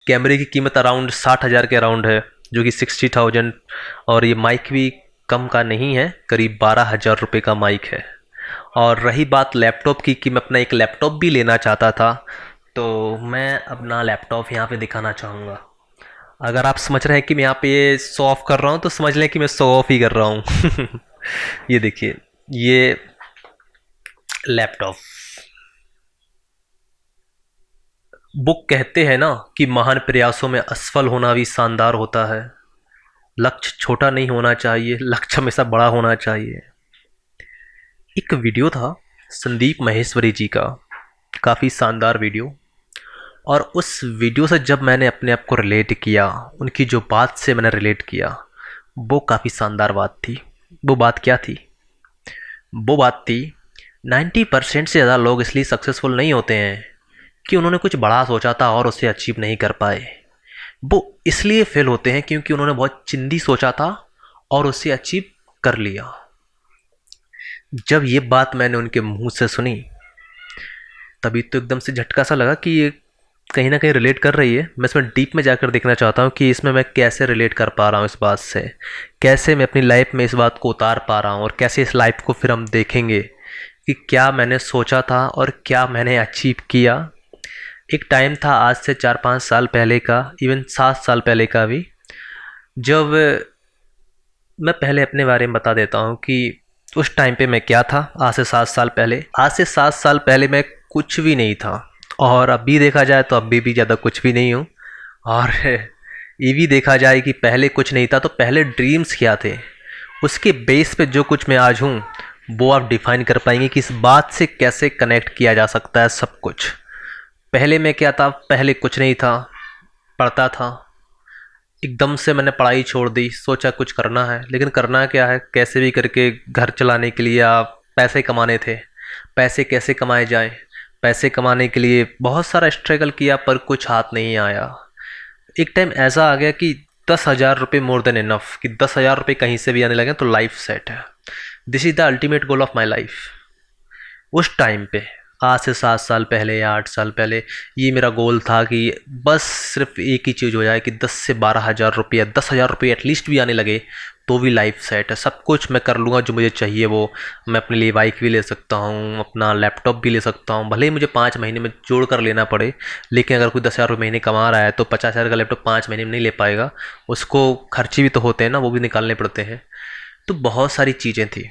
कैमरे की कीमत अराउंड 60,000 के अराउंड है, जो कि 60,000। और ये माइक भी कम का नहीं है, करीब 12,000 रुपये का माइक है। और रही बात लैपटॉप की कि मैं अपना एक लैपटॉप भी लेना चाहता था, तो मैं अपना लैपटॉप यहाँ पे दिखाना चाहूँगा। अगर आप समझ रहे हैं कि मैं यहाँ पे ये शो ऑफ कर रहा हूँ, तो समझ लें कि मैं शो ऑफ ही कर रहा हूँ। ये देखिए, ये लैपटॉप। बुक कहते हैं ना कि महान प्रयासों में असफल होना भी शानदार होता है। लक्ष्य छोटा नहीं होना चाहिए, लक्ष्य हमेशा बड़ा होना चाहिए। एक वीडियो था संदीप माहेश्वरी जी का, काफ़ी शानदार वीडियो। और उस वीडियो से जब मैंने अपने आप को रिलेट किया, उनकी जो बात से मैंने रिलेट किया, वो काफ़ी शानदार बात थी। वो बात क्या थी? वो बात थी 90% से ज़्यादा लोग इसलिए सक्सेसफुल नहीं होते हैं कि उन्होंने कुछ बड़ा सोचा था और उसे अचीव नहीं कर पाए। वो इसलिए फेल होते हैं क्योंकि उन्होंने बहुत चिंदी सोचा था और उसे अचीव कर लिया। जब ये बात मैंने उनके मुंह से सुनी, तभी तो एकदम से झटका सा लगा कि ये कहीं ना कहीं रिलेट कर रही है। मैं इसमें डीप में जाकर देखना चाहता हूँ कि इसमें मैं कैसे रिलेट कर पा रहा हूँ इस बात से, कैसे मैं अपनी लाइफ में इस बात को उतार पा रहा हूँ, और कैसे इस लाइफ को फिर हम देखेंगे कि क्या मैंने सोचा था और क्या मैंने अचीव किया। एक टाइम था आज से 4-5 साल पहले का, इवन 7 साल पहले का भी, जब मैं पहले अपने बारे में बता देता हूँ कि उस टाइम पे मैं क्या था। आज से 7 साल पहले मैं कुछ भी नहीं था, और अभी देखा जाए तो अभी भी ज़्यादा कुछ भी नहीं हूँ। और ये भी देखा जाए कि पहले कुछ नहीं था तो पहले ड्रीम्स क्या थे, उसके बेस पे जो कुछ मैं आज हूँ वो आप डिफाइन कर पाएंगे कि इस बात से कैसे कनेक्ट किया जा सकता है सब कुछ। पहले मैं क्या था? पहले कुछ नहीं था, पढ़ता था। एकदम से मैंने पढ़ाई छोड़ दी, सोचा कुछ करना है, लेकिन करना क्या है? कैसे भी करके घर चलाने के लिए आप पैसे कमाने थे। पैसे कैसे कमाए जाएं? पैसे कमाने के लिए बहुत सारा स्ट्रगल किया, पर कुछ हाथ नहीं आया। एक टाइम ऐसा आ गया कि 10,000 रुपये मोर देन इनफ, कि 10,000 रुपये कहीं से भी आने लगे तो लाइफ सेट है। This is the ultimate goal of my life. उस टाइम पे, आज से 7 साल पहले या 8 साल पहले, ये मेरा गोल था कि बस सिर्फ एक ही चीज़ हो जाए कि 10 से 12,000 रुपये, 10,000 रुपये एटलीस्ट भी आने लगे तो भी लाइफ सेट है। सब कुछ मैं कर लूँगा जो मुझे चाहिए। वो मैं अपने लिए बाइक भी ले सकता हूँ, अपना लैपटॉप भी ले सकता हूँ, भले ही मुझे 5 महीने में जोड़ कर लेना पड़े। लेकिन अगर कोई 10,000 रुपये महीने कमा रहा है तो 50,000 का लैपटॉप 5 महीने में नहीं ले पाएगा। उसको खर्चे भी तो होते हैं ना, वो भी निकालने पड़ते हैं। तो बहुत सारी चीज़ें थी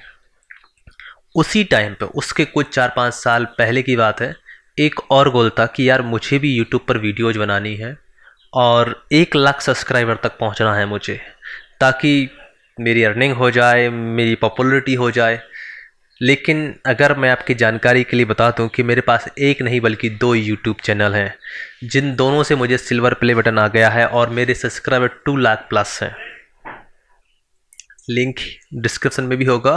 उसी टाइम पे। उसके कुछ 4-5 साल पहले की बात है। एक और गोल था कि यार मुझे भी यूट्यूब पर वीडियोज बनानी है और 1 लाख सब्सक्राइबर तक पहुंचना है मुझे, ताकि मेरी अर्निंग हो जाए, मेरी पॉपुलरिटी हो जाए। लेकिन अगर मैं आपकी जानकारी के लिए बता दूं कि मेरे पास एक नहीं बल्कि 2 यूट्यूब चैनल हैं, जिन दोनों से मुझे सिल्वर प्ले बटन आ गया है और मेरे सब्सक्राइबर 2 लाख प्लस हैं। लिंक डिस्क्रिप्शन में भी होगा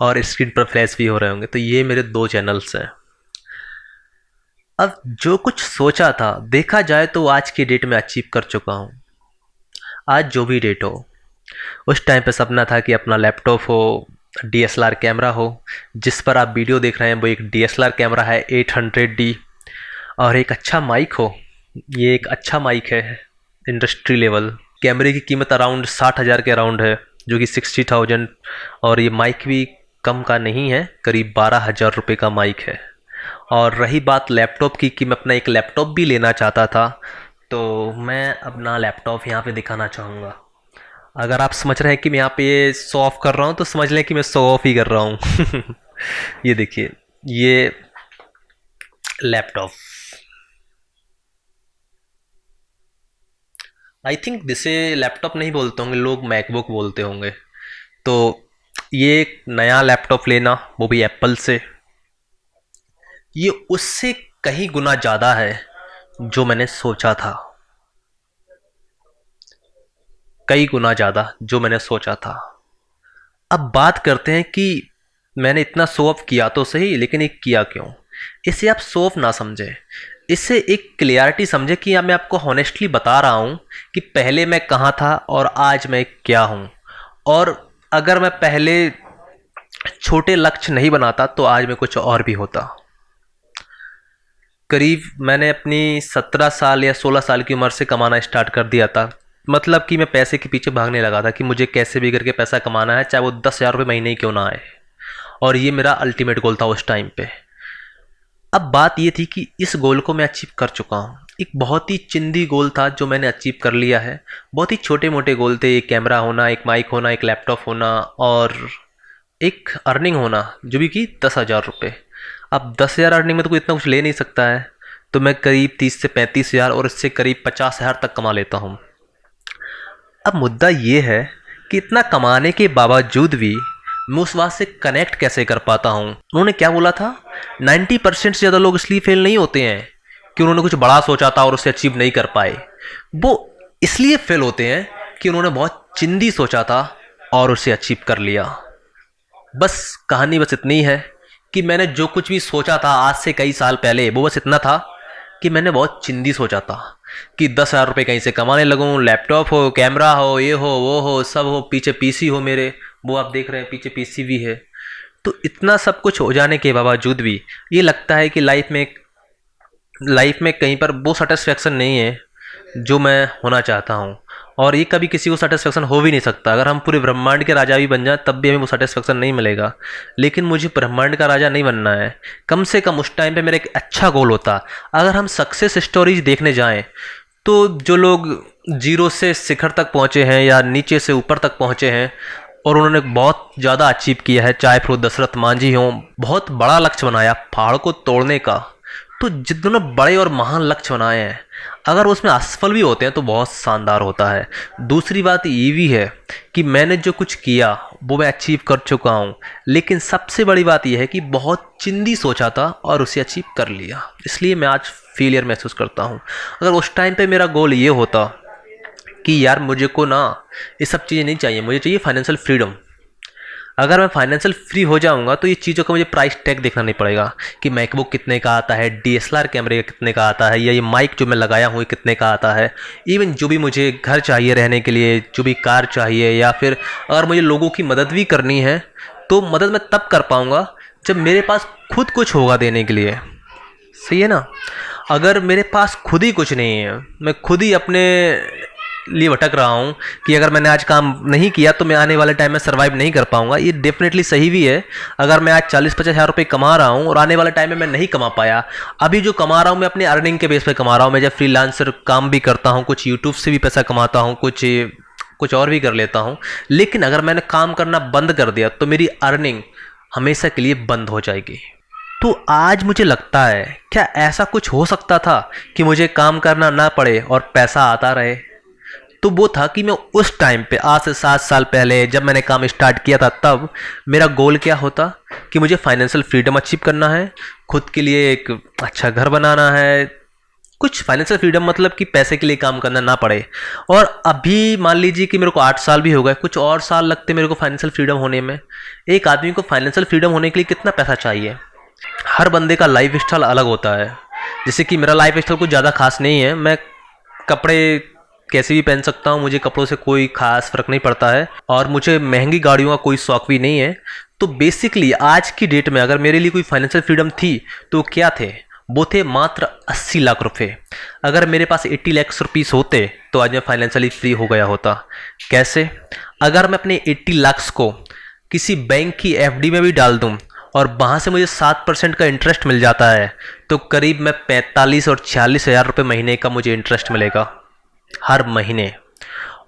और स्क्रीन पर फ्लैश भी हो रहे होंगे। तो ये मेरे 2 चैनल्स हैं। अब जो कुछ सोचा था, देखा जाए तो आज की डेट में अचीव कर चुका हूँ। आज जो भी डेट हो, उस टाइम पे सपना था कि अपना लैपटॉप हो, डीएसएलआर कैमरा हो। जिस पर आप वीडियो देख रहे हैं वो एक डीएसएलआर कैमरा है 800D, और एक अच्छा माइक हो। ये एक अच्छा माइक है, इंडस्ट्री लेवल। कैमरे की कीमत अराउंड 60,000 के अराउंड है, जो कि 60,000। और ये माइक भी कम का नहीं है, करीब 12,000 रुपये का माइक है। और रही बात लैपटॉप की कि मैं अपना एक लैपटॉप भी लेना चाहता था, तो मैं अपना लैपटॉप यहाँ पे दिखाना चाहूँगा। अगर आप समझ रहे हैं कि मैं यहाँ पे ये शो ऑफ कर रहा हूँ, तो समझ लें कि मैं शो ऑफ ही कर रहा हूँ। ये देखिए, ये लैपटॉप। आई थिंक जिसे लैपटॉप नहीं बोलते होंगे लोग, मैकबुक बोलते होंगे। तो ये एक नया लैपटॉप लेना, वो भी एप्पल से, ये उससे कहीं गुना ज़्यादा है जो मैंने सोचा था। कई गुना ज़्यादा जो मैंने सोचा था। अब बात करते हैं कि मैंने इतना शो ऑफ किया तो सही, लेकिन ये किया क्यों? इसे आप शो ऑफ ना समझे, इससे एक क्लियरिटी समझे कि मैं आपको हॉनेस्टली बता रहा हूँ कि पहले मैं कहाँ था और आज मैं क्या हूँ। और अगर मैं पहले छोटे लक्ष्य नहीं बनाता तो आज मैं कुछ और भी होता। करीब मैंने अपनी 17 साल या 16 साल की उम्र से कमाना स्टार्ट कर दिया था। मतलब कि मैं पैसे के पीछे भागने लगा था कि मुझे कैसे भी करके पैसा कमाना है, चाहे वो 10,000 रुपये महीने ही क्यों ना आए। और ये मेरा अल्टीमेट गोल था उस टाइम पे। अब बात ये थी कि इस गोल को मैं अचीव कर चुका हूँ। एक बहुत ही चिंदी गोल था जो मैंने अचीव कर लिया है। बहुत ही छोटे मोटे गोल थे, एक कैमरा होना, एक माइक होना, एक लैपटॉप होना और एक अर्निंग होना, जो भी कि 10,000 रुपये। अब 10,000 अर्निंग में तो कोई इतना कुछ ले नहीं सकता है, तो मैं करीब 30 से 35 हज़ार और इससे करीब 50,000 तक कमा लेता हूँ। अब मुद्दा ये है कि इतना कमाने के बावजूद भी मैं उस बात से कनेक्ट कैसे कर पाता हूँ। उन्होंने क्या बोला था, 90% से ज़्यादा लोग इसलिए फेल नहीं होते हैं कि उन्होंने कुछ बड़ा सोचा था और उसे अचीव नहीं कर पाए। वो इसलिए फेल होते हैं कि उन्होंने बहुत चिंदी सोचा था और उसे अचीव कर लिया। बस कहानी बस इतनी है कि मैंने जो कुछ भी सोचा था आज से कई साल पहले, वो बस इतना था कि मैंने बहुत चिंदी सोचा था कि 10,000 रुपये कहीं से कमाने लगूँ, लैपटॉप हो, कैमरा हो, ये हो, वो हो, सब हो, पीछे पीसी हो मेरे, वो आप देख रहे हैं पीछे पीसी भी है। तो इतना सब कुछ हो जाने के बावजूद भी ये लगता है कि लाइफ में कहीं पर वो सेटिस्फेक्शन नहीं है जो मैं होना चाहता हूँ। और ये कभी किसी को सेटिस्फेक्शन हो भी नहीं सकता। अगर हम पूरे ब्रह्मांड के राजा भी बन जाएं तब भी हमें वो सेटिस्फेक्शन नहीं मिलेगा। लेकिन मुझे ब्रह्मांड का राजा नहीं बनना है। कम से कम उस टाइम पे मेरा एक अच्छा गोल होता। अगर हम सक्सेस स्टोरीज देखने जाएं तो जो लोग जीरो से शिखर तक पहुँचे हैं या नीचे से ऊपर तक पहुँचे हैं और उन्होंने बहुत ज़्यादा अचीव किया है, चाहे फिर वो दशरथ मांझी हों, बहुत बड़ा लक्ष्य बनाया पहाड़ को तोड़ने का। तो जितने बड़े और महान लक्ष्य बनाए हैं, अगर उसमें असफल भी होते हैं तो बहुत शानदार होता है। दूसरी बात ये भी है कि मैंने जो कुछ किया वो मैं अचीव कर चुका हूँ। लेकिन सबसे बड़ी बात यह है कि बहुत चिंदी सोचा था और उसे अचीव कर लिया, इसलिए मैं आज फेलियर महसूस करता हूँ। अगर उस टाइम पे मेरा गोल ये होता कि यार मुझे को ना ये सब चीज़ें नहीं चाहिए, मुझे चाहिए फाइनेंशियल फ्रीडम। अगर मैं फाइनेंशियल फ्री हो जाऊंगा तो ये चीज़ों का मुझे प्राइस टैग देखना नहीं पड़ेगा कि मैकबुक कितने का आता है, डीएसएलआर कैमरे का कितने का आता है, या ये माइक जो मैं लगाया हूँ ये कितने का आता है। इवन जो भी मुझे घर चाहिए रहने के लिए, जो भी कार चाहिए, या फिर अगर मुझे लोगों की मदद भी करनी है तो मदद मैं तब कर पाऊँगा जब मेरे पास खुद कुछ होगा देने के लिए। सही है ना। अगर मेरे पास खुद ही कुछ नहीं है, मैं खुद ही अपने लिए भटक रहा हूँ कि अगर मैंने आज काम नहीं किया तो मैं आने वाले टाइम में सर्वाइव नहीं कर पाऊंगा, ये डेफिनेटली सही भी है। अगर मैं आज 40-50 हज़ार रुपये कमा रहा हूँ और आने वाले टाइम में मैं नहीं कमा पाया, अभी जो कमा रहा हूँ मैं अपनी अर्निंग के बेस पे कमा रहा हूँ। मैं जब फ्रीलांसर काम भी करता हूँ, कुछ यूट्यूब से भी पैसा कमाता हूँ, कुछ और भी कर लेता हूँ। लेकिन अगर मैंने काम करना बंद कर दिया तो मेरी अर्निंग हमेशा के लिए बंद हो जाएगी। तो आज मुझे लगता है क्या ऐसा कुछ हो सकता था कि मुझे काम करना ना पड़े और पैसा आता रहे। तो वो था कि मैं उस टाइम पे आज से 7 साल पहले जब मैंने काम स्टार्ट किया था, तब मेरा गोल क्या होता कि मुझे फाइनेंशियल फ्रीडम अचीव करना है, खुद के लिए एक अच्छा घर बनाना है। कुछ फाइनेंशियल फ्रीडम मतलब कि पैसे के लिए काम करना ना पड़े। और अभी मान लीजिए कि मेरे को 8 साल भी हो गए, कुछ और साल लगते मेरे को फाइनेंशियल फ्रीडम होने में। एक आदमी को फाइनेंशियल फ्रीडम होने के लिए कितना पैसा चाहिए, हर बंदे का लाइफ स्टाइल अलग होता है। जैसे कि मेरा लाइफ स्टाइल कुछ ज़्यादा खास नहीं है, मैं कपड़े कैसे भी पहन सकता हूँ, मुझे कपड़ों से कोई खास फर्क नहीं पड़ता है, और मुझे महंगी गाड़ियों का कोई शौक भी नहीं है। तो बेसिकली आज की डेट में अगर मेरे लिए कोई फाइनेंशियल फ्रीडम थी तो क्या थे, वो थे मात्र 80 लाख रुपए। अगर मेरे पास 80 लाख रुपीस होते तो आज मैं फाइनेंशियली फ्री हो गया होता। कैसे? अगर मैं अपने 80 लाख को किसी बैंक की एफडी में भी डाल दूं और वहाँ से मुझे 7% का इंटरेस्ट मिल जाता है, तो करीब मैं 45 और 46 हज़ार रुपये महीने का मुझे इंटरेस्ट मिलेगा हर महीने।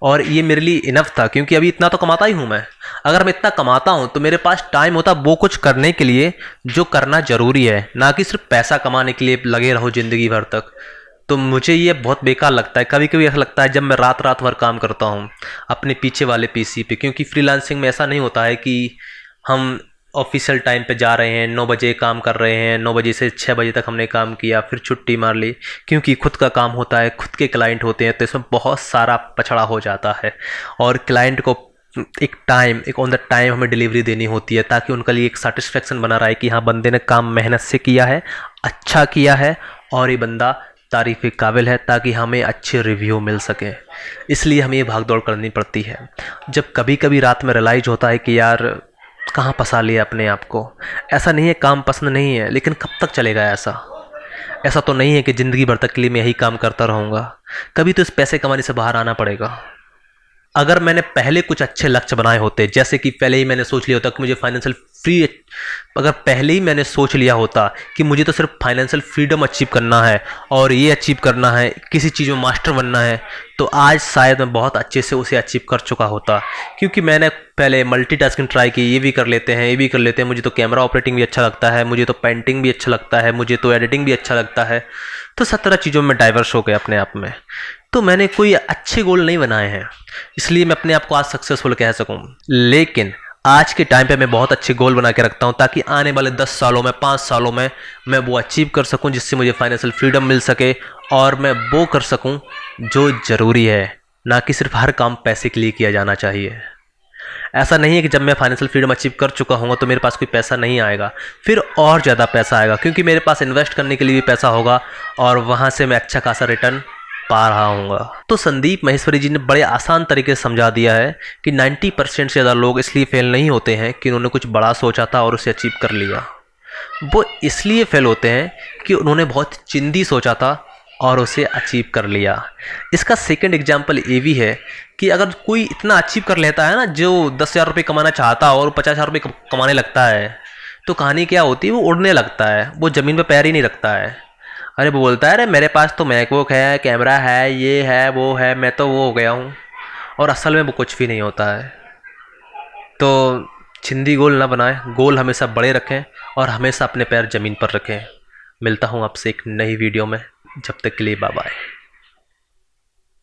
और ये मेरे लिए इनफ था, क्योंकि अभी इतना तो कमाता ही हूँ मैं। अगर मैं इतना कमाता हूँ तो मेरे पास टाइम होता वो कुछ करने के लिए जो करना ज़रूरी है, ना कि सिर्फ पैसा कमाने के लिए लगे रहो ज़िंदगी भर तक। तो मुझे ये बहुत बेकार लगता है। कभी कभी ऐसा लगता है जब मैं रात रात भर काम करता हूँ अपने पीछे वाले पीसी पे, क्योंकि फ्रीलांसिंग में ऐसा नहीं होता है कि हम ऑफिशियल टाइम पे जा रहे हैं, 9 बजे काम कर रहे हैं, 9 बजे से 6 बजे तक हमने काम किया फिर छुट्टी मार ली, क्योंकि खुद का काम होता है, खुद के क्लाइंट होते हैं, तो इसमें बहुत सारा पछड़ा हो जाता है। और क्लाइंट को एक ऑन द टाइम हमें डिलीवरी देनी होती है, ताकि उनका लिए एक सेटिस्फेक्शन बना रहा है कि हाँ बंदे ने काम मेहनत से किया है, अच्छा किया है और ये बंदा तारीफ़ के काबिल है, ताकि हमें अच्छे रिव्यू मिल सके। इसलिए हमें ये भाग दौड़ करनी पड़ती है। जब कभी कभी रात में रियलाइज़ होता है कि यार कहाँ फंसा लिया अपने आप को। ऐसा नहीं है काम पसंद नहीं है, लेकिन कब तक चलेगा ऐसा। ऐसा तो नहीं है कि ज़िंदगी भर तक के लिए मैं यही काम करता रहूँगा। कभी तो इस पैसे कमाने से बाहर आना पड़ेगा। अगर मैंने पहले कुछ अच्छे लक्ष्य बनाए होते, जैसे कि पहले ही मैंने सोच लिया होता कि मुझे फाइनेंशियल फ्री, अगर पहले ही मैंने सोच लिया होता कि मुझे तो सिर्फ फाइनेंशियल फ्रीडम अचीव करना है और ये अचीव करना है, किसी चीज़ में मास्टर बनना है, तो आज शायद मैं बहुत अच्छे से उसे अचीव कर चुका होता। क्योंकि मैंने पहले मल्टीटास्किंग ट्राई की, ये भी कर लेते हैं, ये भी कर लेते हैं, मुझे तो कैमरा ऑपरेटिंग भी अच्छा लगता है, मुझे तो पेंटिंग भी अच्छा लगता है, मुझे तो एडिटिंग भी अच्छा लगता है। तो 17 चीज़ों में डाइवर्स हो गए अपने आप में। तो मैंने कोई अच्छे गोल नहीं बनाए हैं, इसलिए मैं अपने आप को आज सक्सेसफुल कह सकूं। लेकिन आज के टाइम पे मैं बहुत अच्छे गोल बना के रखता हूं, ताकि आने वाले 10 सालों में, 5 सालों में मैं वो अचीव कर सकूं, जिससे मुझे फाइनेंशियल फ्रीडम मिल सके और मैं वो कर सकूं जो ज़रूरी है। ना कि सिर्फ हर काम पैसे के लिए किया जाना चाहिए। ऐसा नहीं है कि जब मैं फाइनेंशियल फ्रीडम अचीव कर चुका हूँ तो मेरे पास कोई पैसा नहीं आएगा, फिर और ज़्यादा पैसा आएगा, क्योंकि मेरे पास इन्वेस्ट करने के लिए भी पैसा होगा और वहाँ से मैं अच्छा खासा रिटर्न पा रहा हूँगा। तो संदीप माहेश्वरी जी ने बड़े आसान तरीके से समझा दिया है कि 90% से ज़्यादा लोग इसलिए फेल नहीं होते हैं कि उन्होंने कुछ बड़ा सोचा था और उसे अचीव कर लिया। वो इसलिए फेल होते हैं कि उन्होंने बहुत चिंदी सोचा था और उसे अचीव कर लिया। इसका सेकंड एग्जाम्पल ये भी है कि अगर कोई इतना अचीव कर लेता है ना, जो 10,000 रुपये कमाना चाहता है और 50,000 रुपये कमाने लगता है, तो कहानी क्या होती है, वो उड़ने लगता है, वो ज़मीन पर पैर ही नहीं रखता है। अरे वो बोलता है, अरे मेरे पास तो मैकबुक है, कैमरा है, ये है, वो है, मैं तो वो हो गया हूँ, और असल में वो कुछ भी नहीं होता है। तो छिंदी गोल ना बनाएं, गोल हमेशा बड़े रखें और हमेशा अपने पैर ज़मीन पर रखें। मिलता हूँ आपसे एक नई वीडियो में, जब तक के लिए बाय बाय।